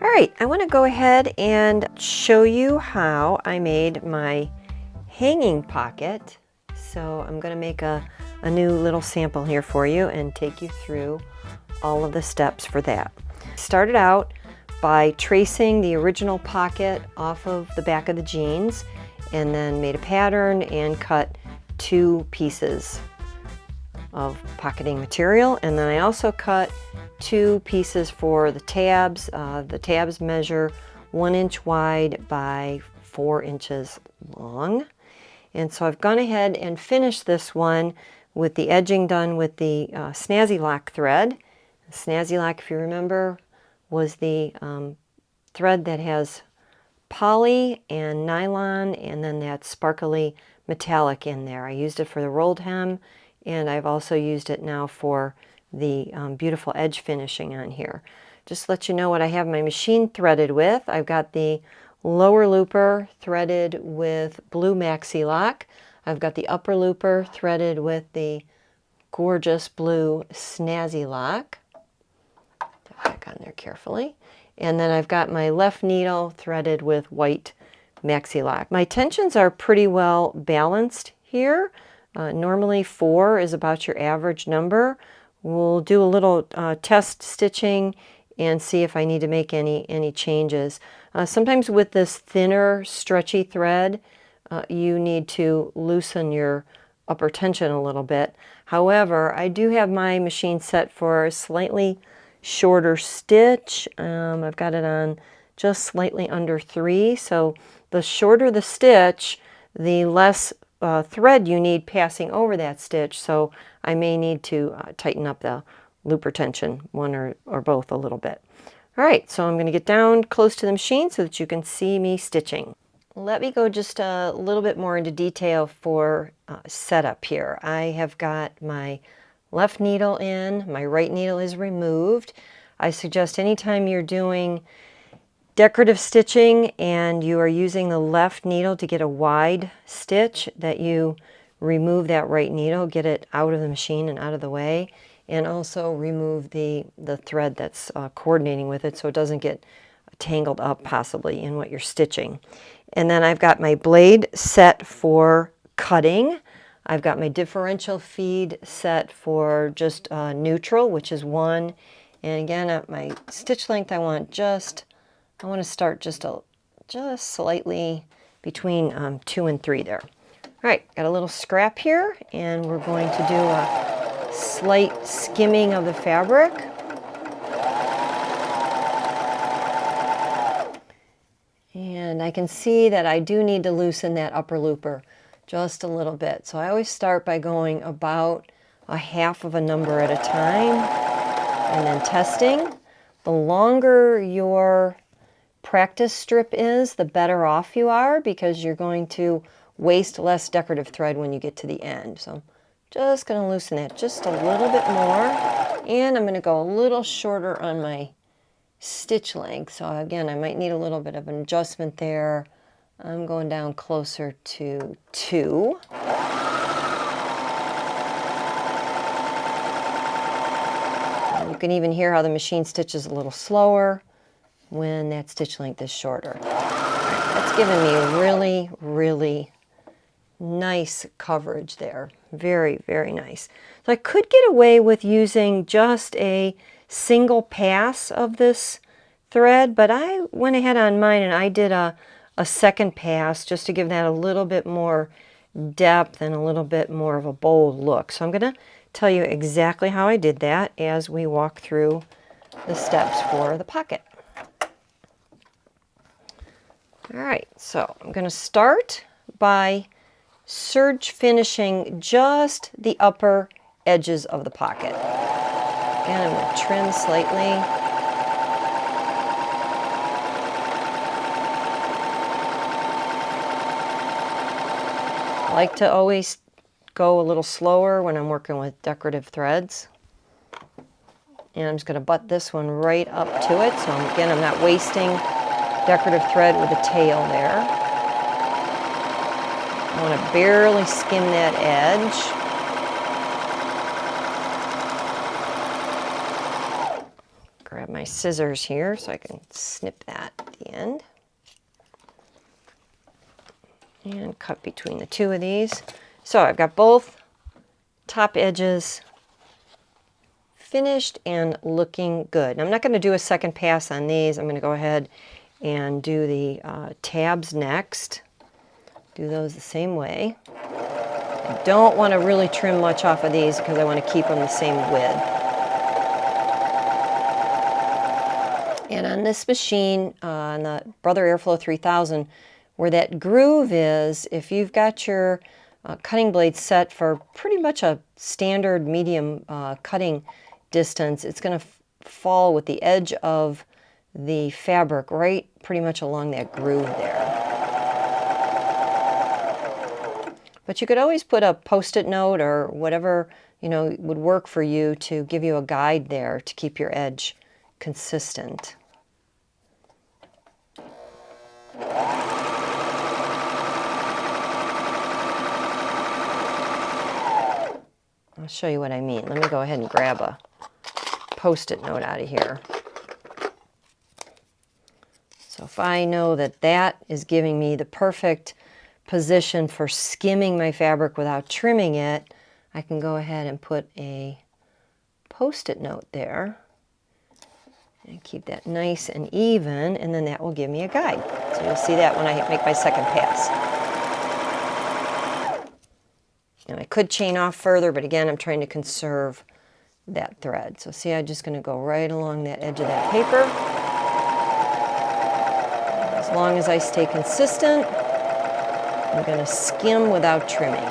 All right, I want to go ahead and show you how I made my hanging pocket. So I'm going to make a new little sample here for you and take you through all of the steps for that. Started out by tracing the original pocket off of the back of the jeans, and then made a pattern and cut 2 pieces of pocketing material. And then I also cut 2 pieces for the tabs. The tabs measure 1 inch wide by 4 inches long. And so I've gone ahead and finished this one with the edging done with the Snazzy Lock thread. Snazzy Lock, if you remember, was the thread that has poly and nylon and then that sparkly metallic in there. I used it for the rolled hem, and I've also used it now for the beautiful edge finishing on here. Just to let you know what I have my machine threaded with. I've got the lower looper threaded with blue Maxi Lock. I've got the upper looper threaded with the gorgeous blue Snazzy Lock. Put that back on there carefully. And then I've got my left needle threaded with white Maxi Lock. My tensions are pretty well balanced here. Normally 4 is about your average number. We'll do a little test stitching and see if I need to make any changes. Sometimes with this thinner, stretchy thread, you need to loosen your upper tension a little bit. However, I do have my machine set for a slightly shorter stitch. I've got it on just slightly under 3, so the shorter the stitch, the less thread you need passing over that stitch, so I may need to tighten up the looper tension, one or both, a little bit. All right, so I'm going to get down close to the machine so that you can see me stitching. Let me go just a little bit more into detail for setup here. I have got my left needle in, my right needle is removed. I suggest anytime you're doing decorative stitching and you are using the left needle to get a wide stitch, that you remove that right needle, get it out of the machine and out of the way, and also remove the thread that's coordinating with it so it doesn't get tangled up possibly in what you're stitching. And then I've got my blade set for cutting. I've got my differential feed set for just neutral, which is 1. And again, at my stitch length, I want to start just slightly between 2 and 3 there. All right, got a little scrap here, and we're going to do a slight skimming of the fabric. And I can see that I do need to loosen that upper looper just a little bit. So I always start by going about a half of a number at a time and then testing. The longer your practice strip is, the better off you are, because you're going to waste less decorative thread when you get to the end. So I'm just going to loosen that just a little bit more, and I'm going to go a little shorter on my stitch length. So again, I might need a little bit of an adjustment there. I'm going down closer to 2. And you can even hear how the machine stitches a little slower when that stitch length is shorter. That's given me a really, really nice coverage there. Very, very nice. So I could get away with using just a single pass of this thread, but I went ahead on mine and I did a second pass just to give that a little bit more depth and a little bit more of a bold look. So I'm going to tell you exactly how I did that as we walk through the steps for the pocket. All right, so I'm going to start by serge finishing just the upper edges of the pocket. Again, I'm going to trim slightly. I like to always go a little slower when I'm working with decorative threads. And I'm just going to butt this one right up to it. So again, I'm not wasting decorative thread with the tail there. I want to barely skim that edge. grab my scissors here so I can snip that at the end. And cut between the two of these. So I've got both top edges finished and looking good. Now, I'm not going to do a second pass on these. I'm going to go ahead and do the tabs next. Do those the same way. I don't want to really trim much off of these because I want to keep them the same width. And on this machine, on the Brother Airflow 3000, where that groove is, if you've got your cutting blade set for pretty much a standard medium cutting distance, it's going to fall with the edge of the fabric right pretty much along that groove there. But you could always put a post-it note or whatever, you know, would work for you to give you a guide there to keep your edge consistent. I'll show you what I mean. Let me go ahead and grab a post-it note out of here. So if I know that that is giving me the perfect position for skimming my fabric without trimming it, I can go ahead and put a post-it note there and keep that nice and even, and then that will give me a guide. So you'll see that when I make my second pass. And I could chain off further, but again, I'm trying to conserve that thread. So see, I'm just going to go right along that edge of that paper. As long as I stay consistent, I'm going to skim without trimming.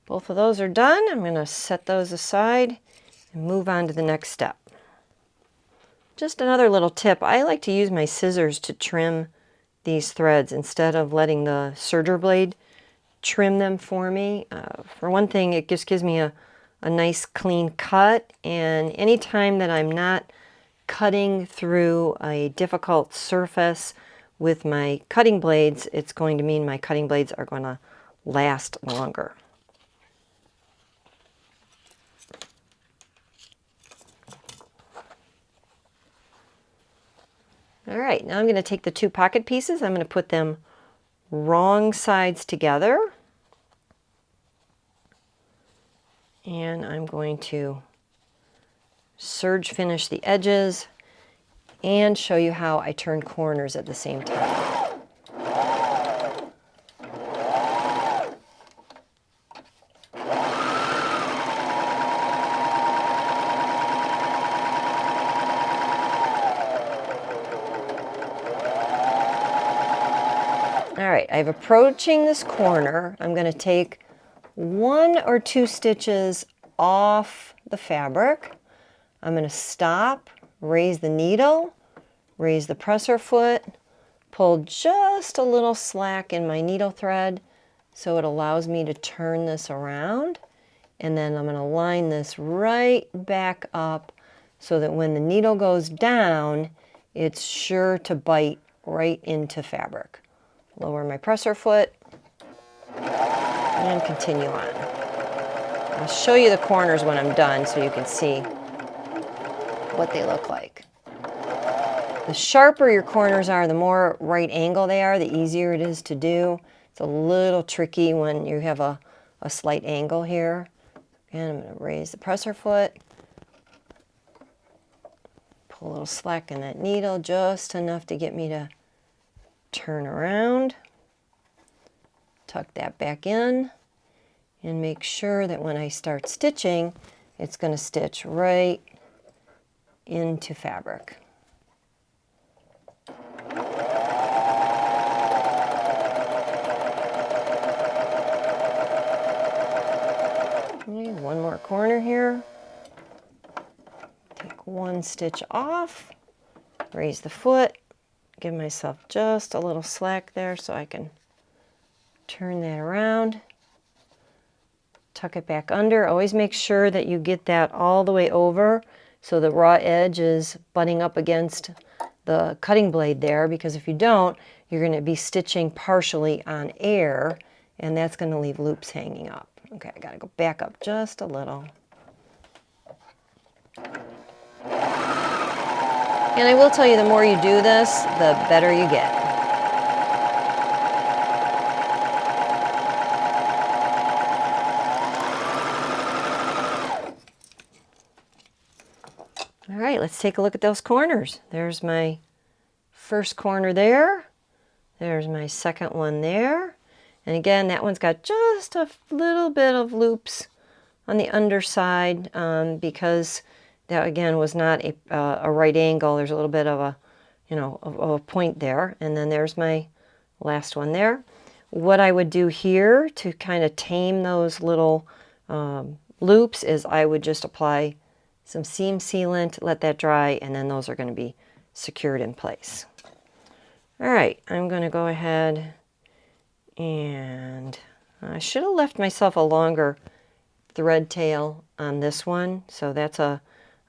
Both of those are done. I'm going to set those aside and move on to the next step. Just another little tip. I like to use my scissors to trim these threads instead of letting the serger blade trim them for me. For one thing, it just gives me a nice clean cut, and anytime that I'm not cutting through a difficult surface with my cutting blades, it's going to mean my cutting blades are going to last longer. All right, now I'm going to take the two pocket pieces. I'm going to put them wrong sides together. And I'm going to serge finish the edges and show you how I turn corners at the same time. All right, I'm approaching this corner. I'm going to take 1 or 2 stitches off the fabric. I'm going to stop, raise the needle, raise the presser foot, pull just a little slack in my needle thread so it allows me to turn this around. And then I'm going to line this right back up so that when the needle goes down, it's sure to bite right into fabric. Lower my presser foot and continue on. I'll show you the corners when I'm done so you can see what they look like. The sharper your corners are, the more right angle they are, the easier it is to do. It's a little tricky when you have a slight angle here. And I'm going to raise the presser foot, pull a little slack in that needle, just enough to get me to turn around, tuck that back in, and make sure that when I start stitching, it's going to stitch right into fabric. Okay, one more corner here. Take 1 stitch off, raise the foot, give myself just a little slack there so I can turn that around, tuck it back under. Always make sure that you get that all the way over so the raw edge is butting up against the cutting blade there, because if you don't, you're going to be stitching partially on air, and that's going to leave loops hanging up. Okay, I got to go back up just a little. And I will tell you, the more you do this, the better you get. All right, let's take a look at those corners. There's my first corner there. There's my second one there. And again, that one's got just a little bit of loops on the underside because that, again, was not a right angle. There's a little bit of a, of a point there. And then there's my last one there. What I would do here to kind of tame those little loops is I would just apply some seam sealant, let that dry, and then those are going to be secured in place. All right, I'm going to go ahead and I should have left myself a longer thread tail on this one. So that's a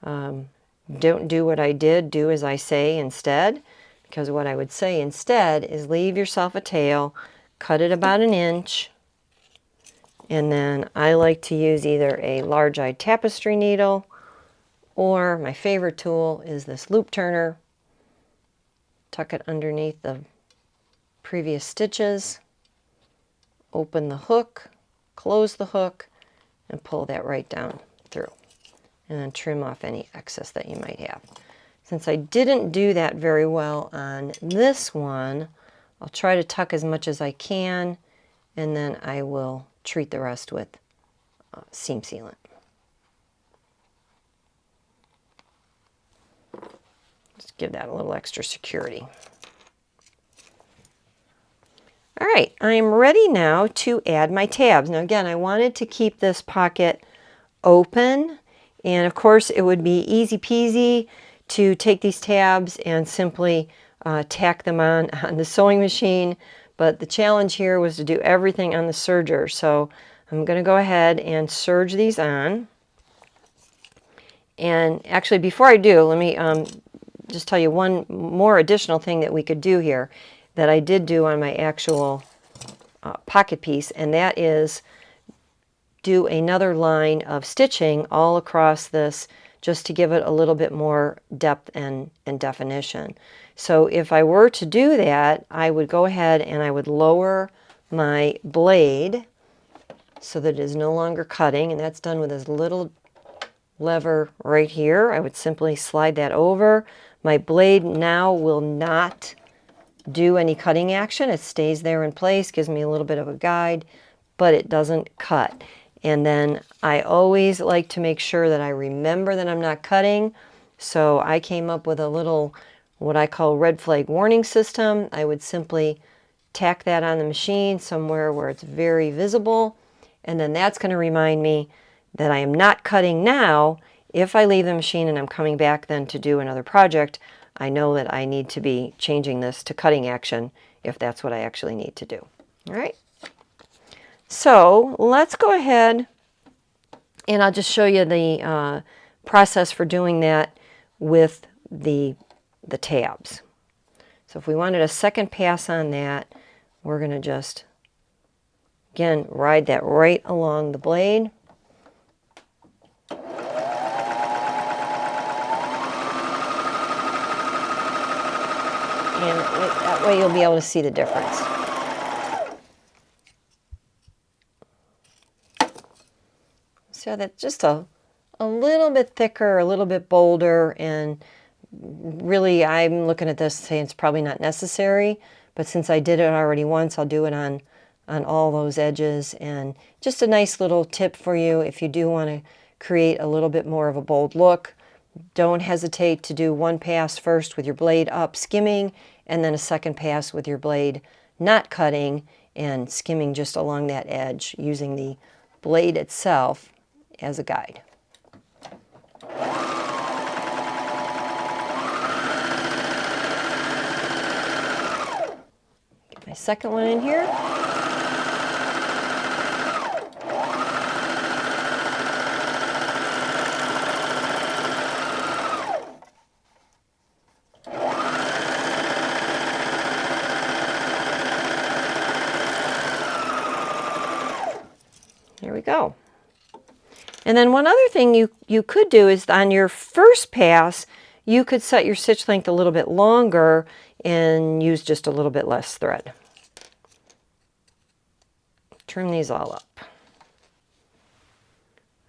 don't do what I did, do as I say instead. Because what I would say instead is leave yourself a tail, cut it about 1 inch, and then I like to use either a large-eyed tapestry needle, or my favorite tool is this loop turner. Tuck it underneath the previous stitches, open the hook, close the hook, and pull that right down through. And then trim off any excess that you might have. Since I didn't do that very well on this one, I'll try to tuck as much as I can, and then I will treat the rest with seam sealant. Just give that a little extra security. All right, I'm ready now to add my tabs. Now again, I wanted to keep this pocket open, and of course it would be easy peasy to take these tabs and simply tack them on the sewing machine, but the challenge here was to do everything on the serger. So I'm going to go ahead and serge these on. And actually, before I do, let me just tell you one more additional thing that we could do here that I did do on my actual pocket piece, and that is do another line of stitching all across this just to give it a little bit more depth and definition. So if I were to do that, I would go ahead and I would lower my blade so that it is no longer cutting, and that's done with this little lever right here. I would simply slide that over. My blade now will not do any cutting action. It stays there in place, gives me a little bit of a guide, but it doesn't cut. And then I always like to make sure that I remember that I'm not cutting. So I came up with a little, what I call red flag warning system. I would simply tack that on the machine somewhere where it's very visible. And then that's going to remind me that I am not cutting now. If I leave the machine and I'm coming back then to do another project, I know that I need to be changing this to cutting action if that's what I actually need to do. All right. So let's go ahead and I'll just show you the process for doing that with the tabs. So if we wanted a second pass on that, we're going to just, again, ride that right along the blade. And that way you'll be able to see the difference. So that's just a little bit thicker, a little bit bolder, and really I'm looking at this saying it's probably not necessary, but since I did it already once, I'll do it on all those edges. And just a nice little tip for you if you do want to create a little bit more of a bold look. Don't hesitate to do one pass first with your blade up skimming, and then a second pass with your blade not cutting and skimming just along that edge, using the blade itself as a guide. Get my second one in here. go. And then one other thing you could do is on your first pass, you could set your stitch length a little bit longer and use just a little bit less thread. Trim these all up.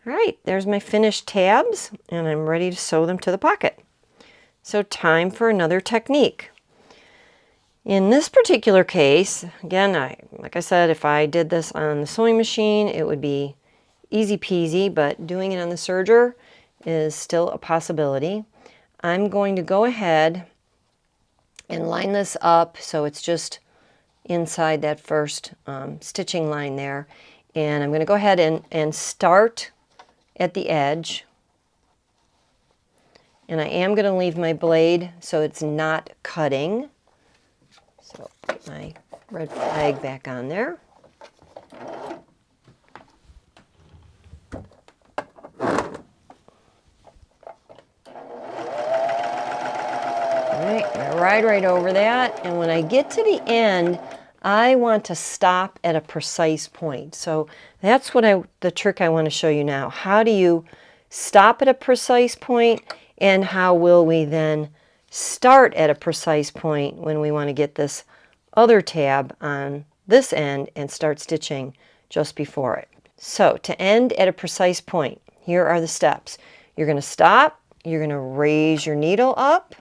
All right, there's my finished tabs, and I'm ready to sew them to the pocket. So time for another technique. In this particular case, again, like I said, if I did this on the sewing machine, it would be easy peasy, but doing it on the serger is still a possibility. I'm going to go ahead and line this up so it's just inside that first stitching line there. And I'm going to go ahead and start at the edge. And I am going to leave my blade so it's not cutting. So put my red flag back on there. Ride right over that, and when I get to the end, I want to stop at a precise point. So that's what the trick I want to show you now. How do you stop at a precise point, and how will we then start at a precise point when we want to get this other tab on this end and start stitching just before it. So to end at a precise point, here are the steps. You're going to stop, you're going to raise your needle up,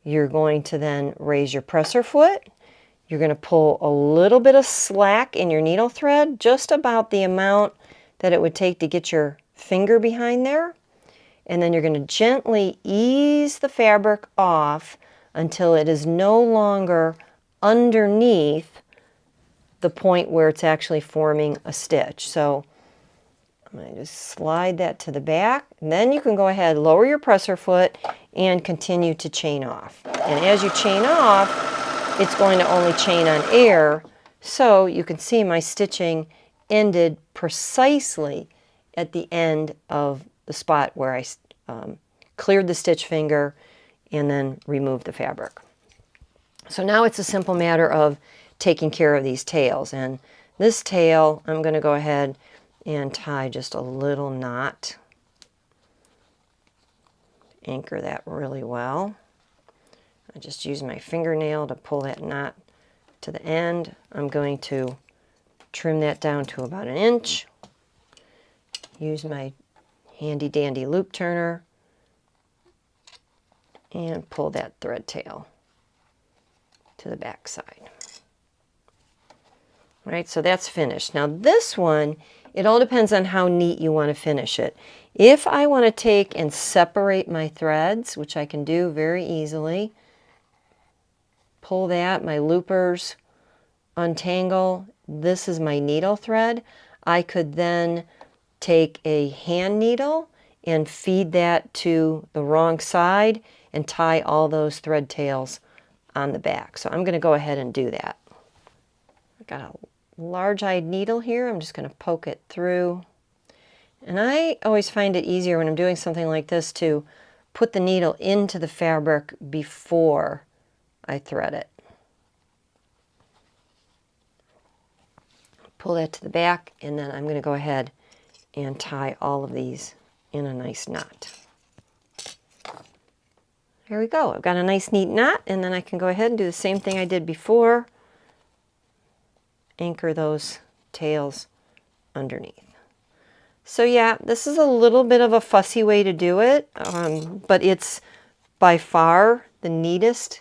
you're going to then raise your presser foot. You're going to pull a little bit of slack in your needle thread, just about the amount that it would take to get your finger behind there. And then you're going to gently ease the fabric off until it is no longer underneath the point where it's actually forming a stitch. So I'm going to just slide that to the back, and then you can go ahead, lower your presser foot, and continue to chain off. And as you chain off, it's going to only chain on air, so you can see my stitching ended precisely at the end of the spot where I cleared the stitch finger and then removed the fabric. So now it's a simple matter of taking care of these tails. And this tail, I'm going to go ahead and tie just a little knot. Anchor that really well. I just use my fingernail to pull that knot to the end. I'm going to trim that down to about 1 inch. Use my handy dandy loop turner and pull that thread tail to the back side. All right, so that's finished. Now this one, it all depends on how neat you want to finish it. If I want to take and separate my threads, which I can do very easily, pull that, my loopers untangle. This is my needle thread. I could then take a hand needle and feed that to the wrong side and tie all those thread tails on the back. So I'm going to go ahead and do that. I've got a large-eyed needle here. I'm just going to poke it through. And I always find it easier when I'm doing something like this to put the needle into the fabric before I thread it. Pull that to the back, and then I'm going to go ahead and tie all of these in a nice knot. There we go. I've got a nice neat knot, and then I can go ahead and do the same thing I did before. Anchor those tails underneath. So yeah, this is a little bit of a fussy way to do it, but it's by far the neatest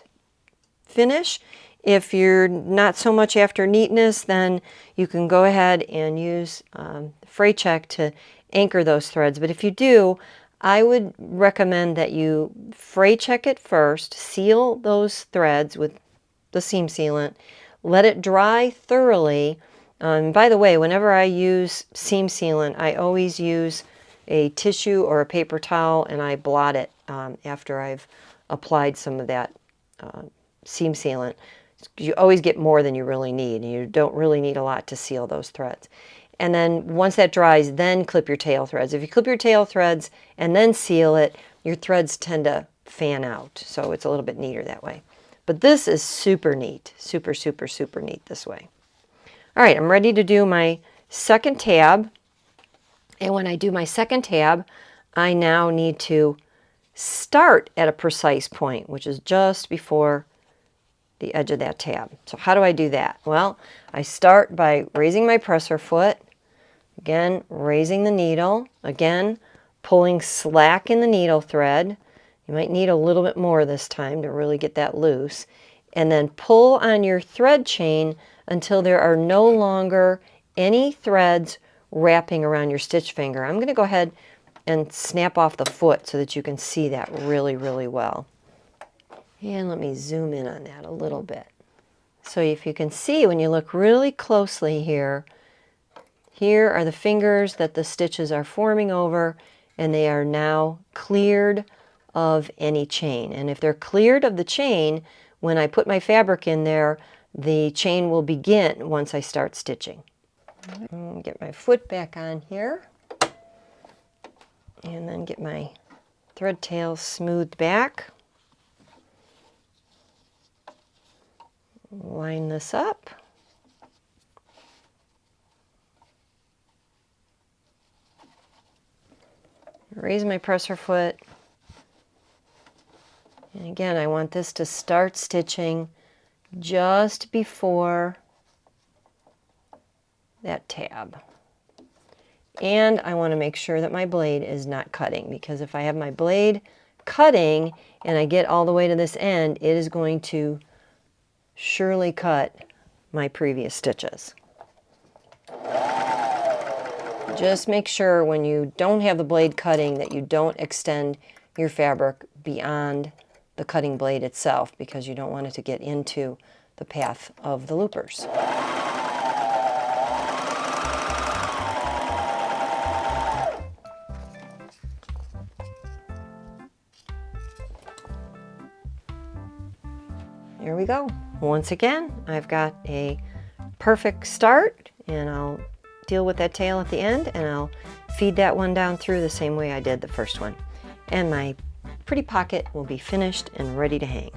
finish. If you're not so much after neatness, then you can go ahead and use fray check to anchor those threads. But if you do, I would recommend that you fray check it first, seal those threads with the seam sealant, let it dry thoroughly. By the way, whenever I use seam sealant, I always use a tissue or a paper towel, and I blot it after I've applied some of that seam sealant. You always get more than you really need, and you don't really need a lot to seal those threads. And then once that dries, then clip your tail threads. If you clip your tail threads and then seal it, your threads tend to fan out, so it's a little bit neater that way. But this is super neat, super, super, super neat this way. All right, I'm ready to do my second tab. And when I do my second tab, I now need to start at a precise point, which is just before the edge of that tab. So how do I do that? Well, I start by raising my presser foot, again, raising the needle, again, pulling slack in the needle thread. You might need a little bit more this time to really get that loose. And then pull on your thread chain until there are no longer any threads wrapping around your stitch finger. I'm going to go ahead and snap off the foot so that you can see that really, really well. And let me zoom in on that a little bit. So if you can see, when you look really closely here, here are the fingers that the stitches are forming over, and they are now cleared of any chain. And if they're cleared of the chain, when I put my fabric in there, the chain will begin once I start stitching. Get my foot back on here, and then get my thread tail smoothed back. Line this up. Raise my presser foot. And again, I want this to start stitching just before that tab. And I want to make sure that my blade is not cutting, because if I have my blade cutting and I get all the way to this end, it is going to surely cut my previous stitches. Just make sure when you don't have the blade cutting that you don't extend your fabric beyond the cutting blade itself, because you don't want it to get into the path of the loopers. There we go. Once again, I've got a perfect start, and I'll deal with that tail at the end, and I'll feed that one down through the same way I did the first one. And my pretty pocket will be finished and ready to hang.